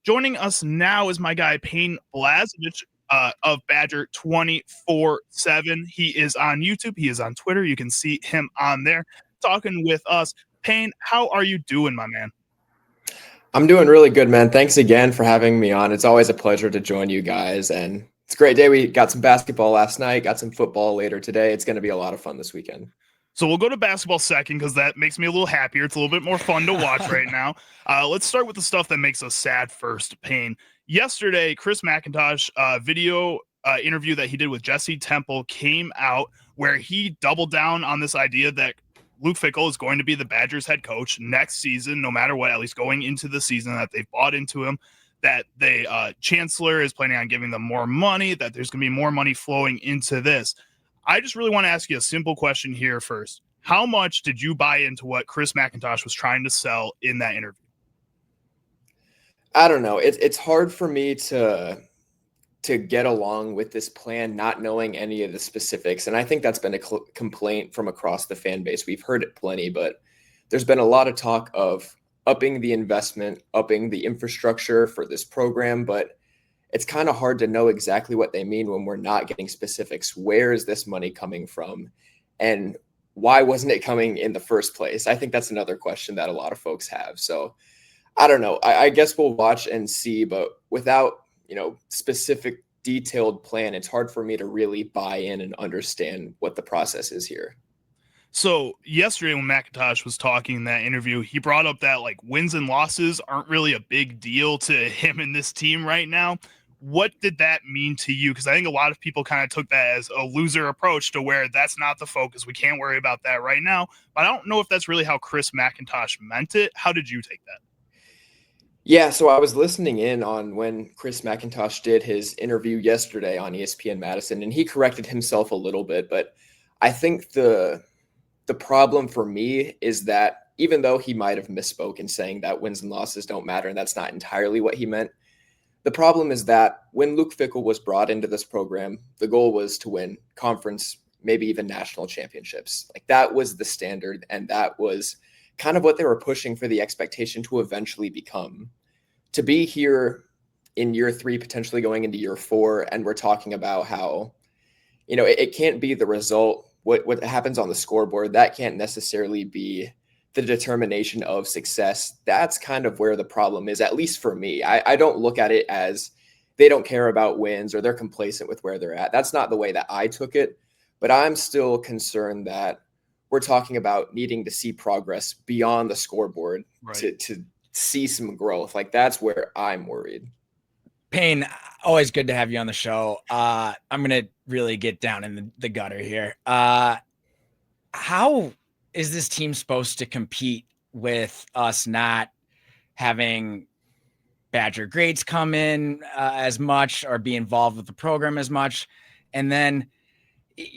Joining us now is my guy Payne Blazevich of Badger247. He is on YouTube. He is on Twitter. You can see him on there talking with us. Payne, how are you doing, my man? I'm doing really good, man. Thanks again for having me on. It's always a pleasure to join you guys, and it's a great day. We got some basketball last night, got some football later today. It's going to be a lot of fun this weekend. So we'll go to basketball second because that makes me a little happier. It's a little bit more fun to watch right now. Let's start with the stuff that makes us sad first, Payne. Yesterday, Chris McIntosh video interview that he did with Jesse Temple came out where he doubled down on this idea that Luke Fickell is going to be the Badgers head coach next season, no matter what, at least going into the season, that they've bought into him, that the chancellor is planning on giving them more money, that there's going to be more money flowing into this. I just really want to ask you a simple question here first. How much did you buy into what Chris McIntosh was trying to sell in that interview? I don't know. It's hard for me to get along with this plan, not knowing any of the specifics. And I think that's been a complaint from across the fan base. We've heard it plenty, but there's been a lot of talk of upping the investment, upping the infrastructure for this program, but it's kind of hard to know exactly what they mean when we're not getting specifics. Where is this money coming from? And why wasn't it coming in the first place? I think that's another question that a lot of folks have. So I don't know. I guess we'll watch and see, but without, specific detailed plan, it's hard for me to really buy in and understand what the process is here. So yesterday when McIntosh was talking in that interview, he brought up that wins and losses aren't really a big deal to him and this team right now. What did that mean to you? Because I think a lot of people kind of took that as a loser approach to where that's not the focus. We can't worry about that right now. But I don't know if that's really how Chris McIntosh meant it. How did you take that? Yeah, so I was listening in on when Chris McIntosh did his interview yesterday on ESPN Madison, and he corrected himself a little bit. But I think the problem for me is that even though he might have misspoke in saying that wins and losses don't matter, and that's not entirely what he meant, the problem is that when Luke Fickell was brought into this program, the goal was to win conference, maybe even national championships. That was the standard, and that was kind of what they were pushing for the expectation to eventually become. To be here in year 3, potentially going into year 4, and we're talking about how, it can't be the result, what happens on the scoreboard, that can't necessarily be the determination of success. That's kind of where the problem is, at least for me. I don't look at it as they don't care about wins or they're complacent with where they're at. That's not the way that I took it, but I'm still concerned that we're talking about needing to see progress beyond the scoreboard, right, to see some growth. That's where I'm worried. Payne, always good to have you on the show. I'm going to really get down in the gutter here. How is this team supposed to compete with us not having Badger grades come in as much or be involved with the program as much? And then,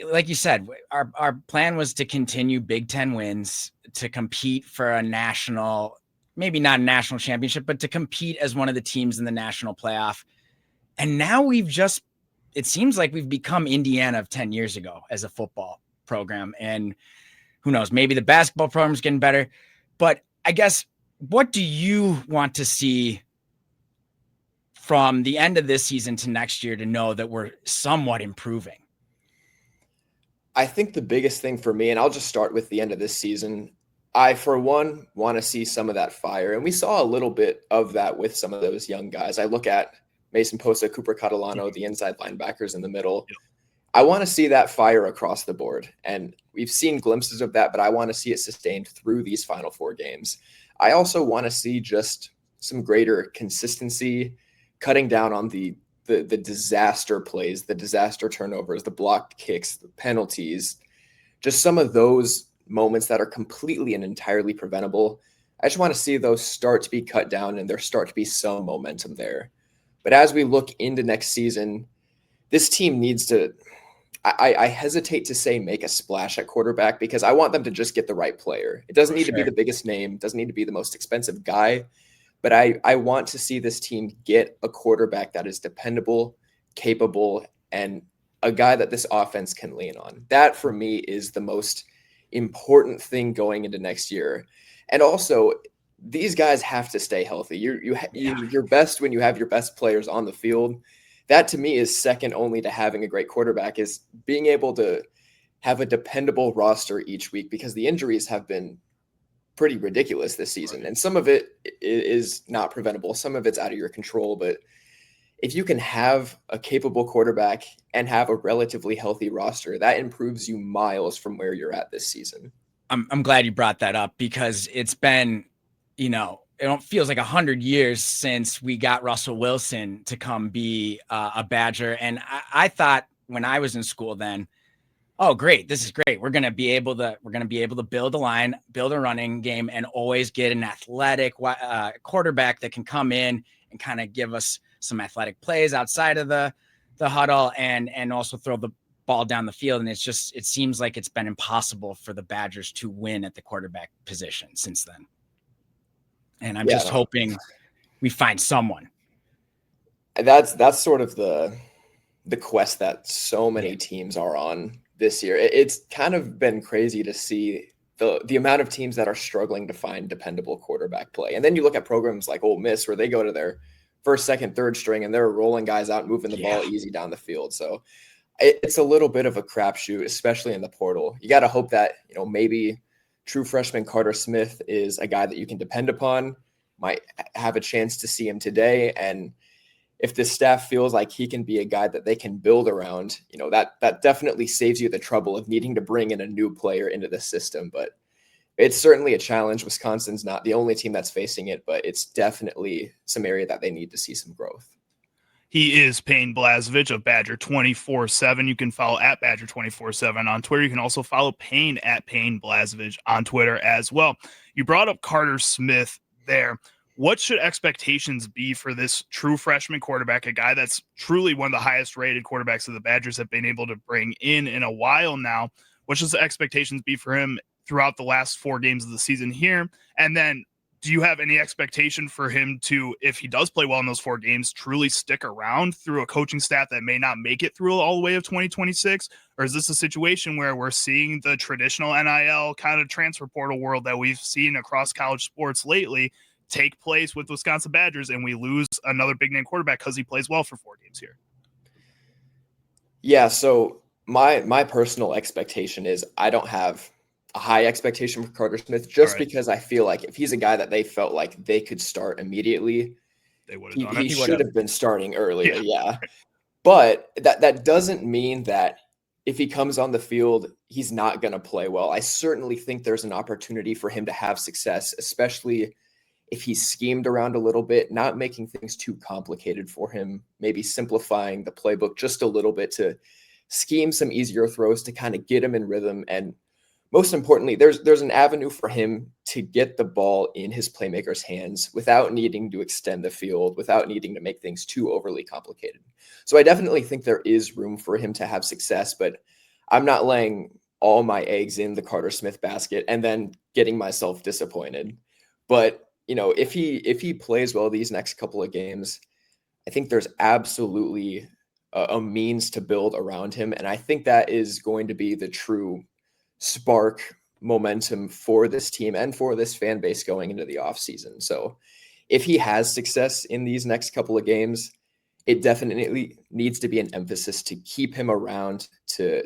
like you said, our plan was to continue Big Ten wins, to compete for a national, maybe not a national championship, but to compete as one of the teams in the national playoff. And now it seems like we've become Indiana of 10 years ago as a football program. And who knows, maybe the basketball program's getting better. But I guess, what do you want to see from the end of this season to next year to know that we're somewhat improving? I think the biggest thing for me, and I'll just start with the end of this season, I, for one, want to see some of that fire. And we saw a little bit of that with some of those young guys. I look at Mason Posa, Cooper Catalano, the inside linebackers in the middle. I want to see that fire across the board. And we've seen glimpses of that, but I want to see it sustained through these Final Four games. I also want to see just some greater consistency, cutting down on the disaster plays, the disaster turnovers, the blocked kicks, the penalties, just some of those moments that are completely and entirely preventable. I just want to see those start to be cut down and there start to be some momentum there. But as we look into next season, this team needs to, I hesitate to say make a splash at quarterback, because I want them to just get the right player. It doesn't need to be the biggest name, doesn't need to be the most expensive guy, but I want to see this team get a quarterback that is dependable, capable, and a guy that this offense can lean on. That, for me, is the most important thing going into next year. And also, these guys have to stay healthy. You're best when you have your best players on the field. That to me is second only to having a great quarterback, is being able to have a dependable roster each week, because the injuries have been pretty ridiculous this season. Right. And some of it is not preventable. Some of it's out of your control. But if you can have a capable quarterback and have a relatively healthy roster, that improves you miles from where you're at this season. I'm glad you brought that up, because it's been, it feels like 100 years since we got Russell Wilson to come be a Badger. And I thought when I was in school then, oh, great, this is great. We're going to be able to build a line, build a running game, and always get an athletic quarterback that can come in and kind of give us some athletic plays outside of the huddle, and also throw the ball down the field. And it seems like it's been impossible for the Badgers to win at the quarterback position since then. And I'm just hoping we find someone. That's sort of the quest that so many teams are on this year. It's kind of been crazy to see the amount of teams that are struggling to find dependable quarterback play. And then you look at programs like Ole Miss, where they go to their first, second, third string, and they're rolling guys out, moving the ball easy down the field. So it's a little bit of a crapshoot, especially in the portal. You got to hope that, maybe true freshman Carter Smith is a guy that you can depend upon, might have a chance to see him today. And if the staff feels like he can be a guy that they can build around, that definitely saves you the trouble of needing to bring in a new player into the system. But it's certainly a challenge. Wisconsin's not the only team that's facing it, but it's definitely some area that they need to see some growth. He is Payne Blazevich of Badger247. You can follow at Badger247 on Twitter. You can also follow Payne at Payne Blazevich on Twitter as well. You brought up Carter Smith there. What should expectations be for this true freshman quarterback, a guy that's truly one of the highest rated quarterbacks that the Badgers have been able to bring in a while now? What should the expectations be for him throughout the last 4 games of the season here? And then do you have any expectation for him to, if he does play well in those 4 games, truly stick around through a coaching staff that may not make it through all the way of 2026? Or is this a situation where we're seeing the traditional NIL kind of transfer portal world that we've seen across college sports lately take place with Wisconsin Badgers, and we lose another big name quarterback because he plays well for 4 games here? Yeah, so my personal expectation is I don't have a high expectation for Carter Smith, just because I feel like if he's a guy that they felt like they could start immediately, they would have done it. He should have been starting earlier. Yeah. But that doesn't mean that if he comes on the field, he's not going to play well. I certainly think there's an opportunity for him to have success, especially if he's schemed around a little bit, not making things too complicated for him, maybe simplifying the playbook just a little bit to scheme some easier throws to kind of get him in rhythm. And most importantly, there's an avenue for him to get the ball in his playmaker's hands without needing to extend the field, without needing to make things too overly complicated. So I definitely think there is room for him to have success, but I'm not laying all my eggs in the Carter Smith basket and then getting myself disappointed. But if he plays well these next couple of games, I think there's absolutely a means to build around him. And I think that is going to be the true spark momentum for this team and for this fan base going into the offseason. So if he has success in these next couple of games, it definitely needs to be an emphasis to keep him around, to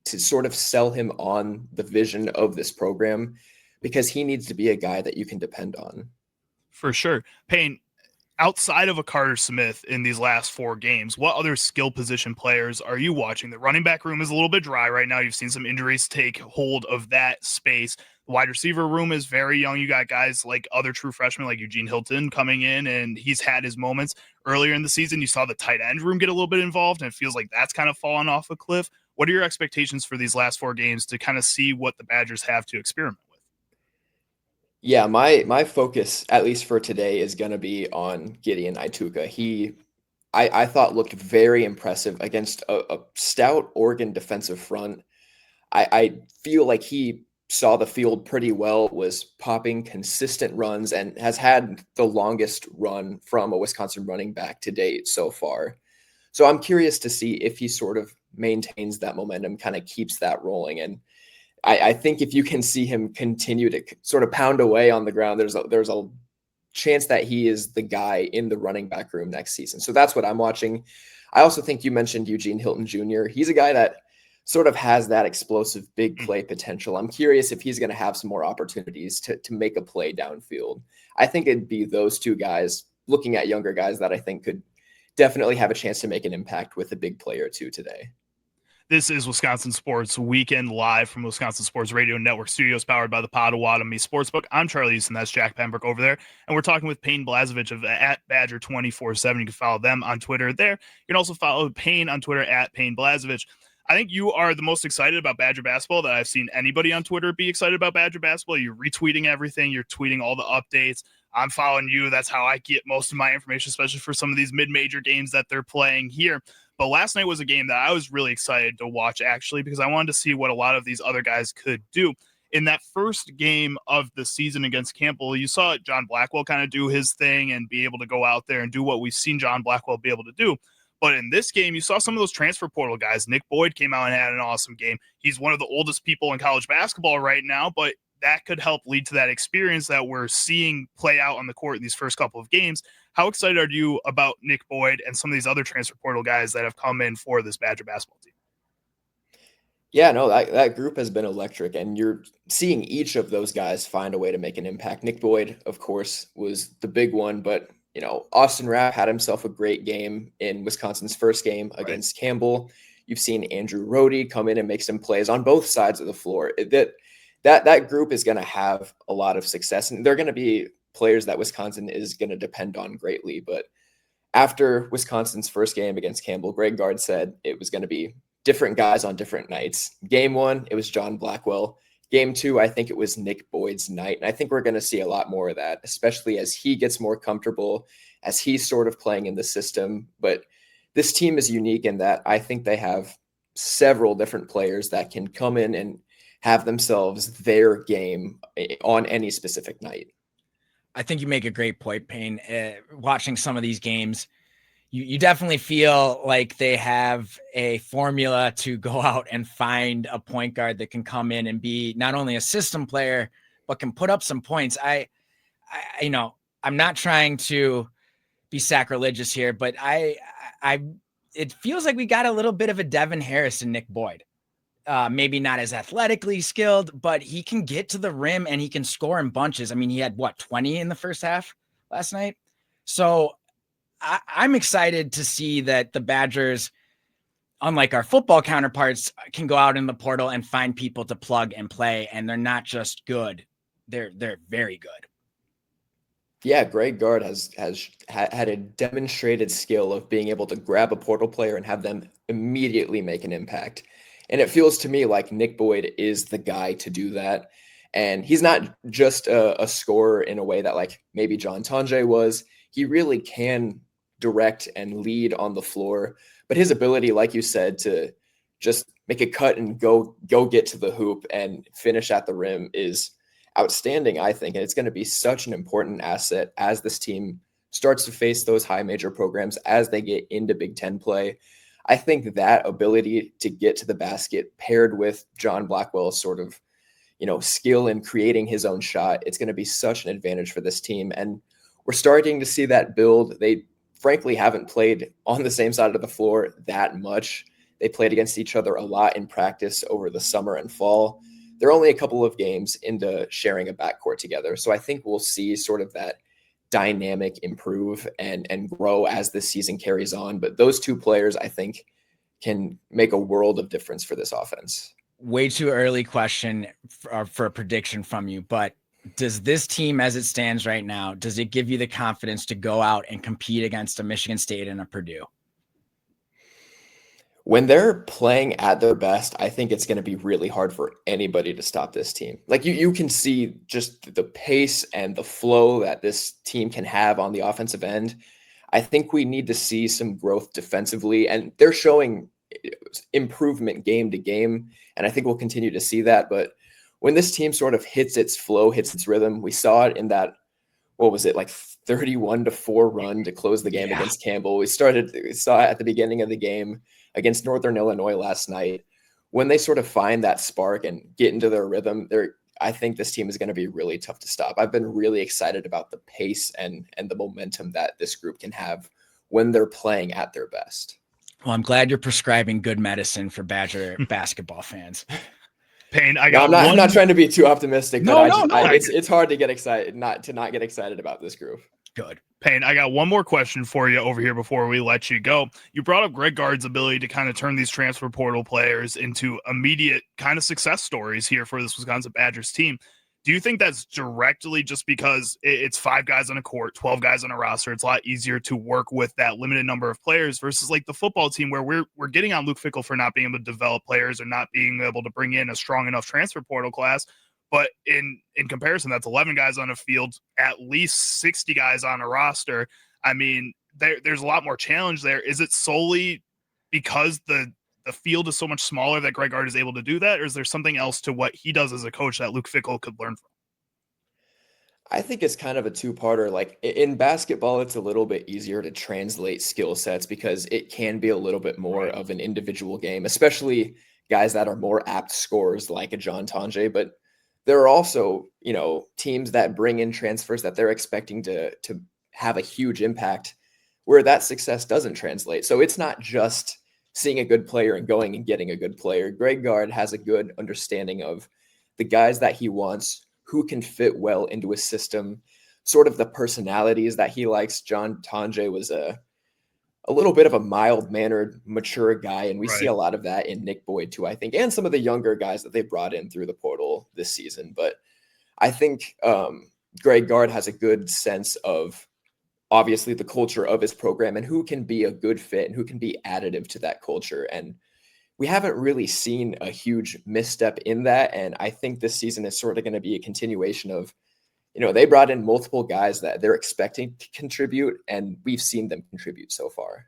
sort of sell him on the vision of this program, because he needs to be a guy that you can depend on. For sure. Payne, outside of a Carter Smith in these last 4 games, what other skill position players are you watching? The running back room is a little bit dry right now. You've seen some injuries take hold of that space. The wide receiver room is very young. You got guys like other true freshmen like Eugene Hilton coming in, and he's had his moments. Earlier in the season, you saw the tight end room get a little bit involved, and it feels like that's kind of fallen off a cliff. What are your expectations for these last 4 games to kind of see what the Badgers have to experiment with? Yeah, my focus, at least for today, is going to be on Gideon Ituka. I thought looked very impressive against a stout Oregon defensive front. I feel like he saw the field pretty well, was popping consistent runs, and has had the longest run from a Wisconsin running back to date so far. So I'm curious to see if he sort of maintains that momentum, kind of keeps that rolling. And I think if you can see him continue to sort of pound away on the ground, there's a chance that he is the guy in the running back room next season. So that's what I'm watching. I also think you mentioned Eugene Hilton Jr. He's a guy that sort of has that explosive big play potential. I'm curious if he's going to have some more opportunities to make a play downfield. I think it'd be those two guys, looking at younger guys, that I think could definitely have a chance to make an impact with a big play or two today. This is Wisconsin Sports Weekend, live from Wisconsin Sports Radio Network Studios, powered by the Potawatomi Sportsbook. I'm Charlie Easton. That's Jack Pembroke over there. And we're talking with Payne Blazevich of at Badger247. You can follow them on Twitter there. You can also follow Payne on Twitter at Payne Blazevich. I think you are the most excited about Badger basketball that I've seen anybody on Twitter be excited about Badger basketball. You're retweeting everything. You're tweeting all the updates. I'm following you. That's how I get most of my information, especially for some of these mid-major games that they're playing here. But last night was a game that I was really excited to watch, actually, because I wanted to see what a lot of these other guys could do. In that first game of the season against Campbell, you saw John Blackwell kind of do his thing and be able to go out there and do what we've seen John Blackwell be able to do. But in this game, you saw some of those transfer portal guys. Nick Boyd came out and had an awesome game. He's one of the oldest people in college basketball right now, but that could help lead to that experience that we're seeing play out on the court in these first couple of games. How excited are you about Nick Boyd and some of these other transfer portal guys that have come in for this Badger basketball team? Yeah, no, that group has been electric, and you're seeing each of those guys find a way to make an impact. Nick Boyd, of course, was the big one, but Austin Rapp had himself a great game in Wisconsin's first game against Campbell. You've seen Andrew Rohde come in and make some plays on both sides of the floor. That group is going to have a lot of success, and they're going to be players that Wisconsin is going to depend on greatly. But after Wisconsin's first game against Campbell, Greg Gard said it was going to be different guys on different nights. Game one, it was John Blackwell. Game two, I think it was Nick Boyd's night. And I think we're going to see a lot more of that, especially as he gets more comfortable, as he's sort of playing in the system. But this team is unique in that I think they have several different players that can come in and have themselves their game on any specific night. I think you make a great point, Payne. Watching some of these games, you definitely feel like they have a formula to go out and find a point guard that can come in and be not only a system player, but can put up some points. I'm not trying to be sacrilegious here, but it feels like we got a little bit of a Devin Harris and Nick Boyd. Maybe not as athletically skilled, but he can get to the rim and he can score in bunches. I mean, he had 20 in the first half last night. So I'm excited to see that the Badgers, unlike our football counterparts, can go out in the portal and find people to plug and play. And they're not just good. They're very good. Yeah, Greg Gard has had a demonstrated skill of being able to grab a portal player and have them immediately make an impact. And it feels to me like Nick Boyd is the guy to do that. And he's not just a scorer in a way that like maybe John Tonje was. He really can direct and lead on the floor. But his ability, like you said, to just make a cut and go get to the hoop and finish at the rim is outstanding, I think. And it's going to be such an important asset as this team starts to face those high major programs, as they get into Big Ten play. I think that ability to get to the basket paired with John Blackwell's sort of, skill in creating his own shot, it's going to be such an advantage for this team. And we're starting to see that build. They frankly haven't played on the same side of the floor that much. They played against each other a lot in practice over the summer and fall. They're only a couple of games into sharing a backcourt together. So I think we'll see sort of that dynamic improve and grow as this season carries on. But those two players, I think, can make a world of difference for this offense. Way too early question for a prediction from you, but does this team as it stands right now, does it give you the confidence to go out and compete against a Michigan State and a Purdue? When they're playing at their best, I think it's going to be really hard for anybody to stop this team. Like you can see just the pace and the flow that this team can have on the offensive end. I think we need to see some growth defensively, and they're showing improvement game to game. And I think we'll continue to see that. But when this team sort of hits its flow, hits its rhythm, we saw it in that, 31-4 run to close the game against Campbell. We saw it at the beginning of the game against Northern Illinois last night. when they sort of find that spark and get into their rhythm, I think this team is going to be really tough to stop. I've been really excited about the pace and the momentum that this group can have when they're playing at their best. Well, I'm glad you're prescribing good medicine for Badger basketball fans. Payne, I'm not trying to be too optimistic, but it's hard to get excited, not get excited about this group. Good. Payne, I got one more question for you over here before we let you go. You brought up Greg Gard's ability to kind of turn these transfer portal players into immediate kind of success stories here for this Wisconsin Badgers team. Do you think that's directly just because it's 5 guys on a court, 12 guys on a roster? It's a lot easier to work with that limited number of players versus like the football team where we're getting on Luke Fickell for not being able to develop players or not being able to bring in a strong enough transfer portal class. But in comparison, that's 11 guys on a field, at least 60 guys on a roster. I mean, there's a lot more challenge there. Is it solely because the field is so much smaller that Greg Gard is able to do that? Or is there something else to what he does as a coach that Luke Fickell could learn from? I think it's kind of a two-parter. Like in basketball, it's a little bit easier to translate skill sets because it can be a little bit more of an individual game, especially guys that are more apt scorers like a John Tonje. But there are also, teams that bring in transfers that they're expecting to have a huge impact where that success doesn't translate. So it's not just seeing a good player and going and getting a good player. Greg Gard has a good understanding of the guys that he wants, who can fit well into his system, sort of the personalities that he likes. John Tonje was a little bit of a mild-mannered, mature guy, and we see a lot of that in Nick Boyd too, I think, and some of the younger guys that they brought in through the portal this season. But I think Greg Gard has a good sense of obviously the culture of his program and who can be a good fit and who can be additive to that culture. And we haven't really seen a huge misstep in that. And I think this season is sort of going to be a continuation of, they brought in multiple guys that they're expecting to contribute, and we've seen them contribute so far.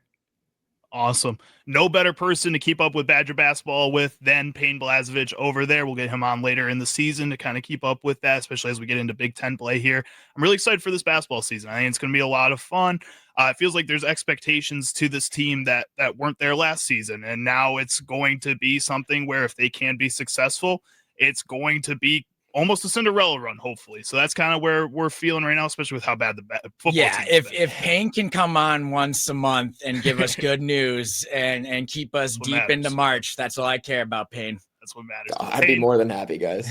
Awesome. No better person to keep up with Badger basketball with than Payne Blazevich over there. We'll get him on later in the season to kind of keep up with that, especially as we get into Big Ten play here. I'm really excited for this basketball season. I think it's going to be a lot of fun. It feels like there's expectations to this team that weren't there last season, and now it's going to be something where if they can be successful, it's going to be almost a Cinderella run, hopefully. So that's kind of where we're feeling right now, especially with how bad the football team is. If Payne can come on once a month and give us good news and keep us deep into March, that's all I care about, Payne. That's what matters. I'd be more than happy, guys.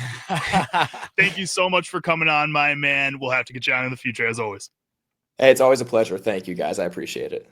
Thank you so much for coming on, my man. We'll have to get you on in the future, as always. Hey, it's always a pleasure. Thank you, guys. I appreciate it.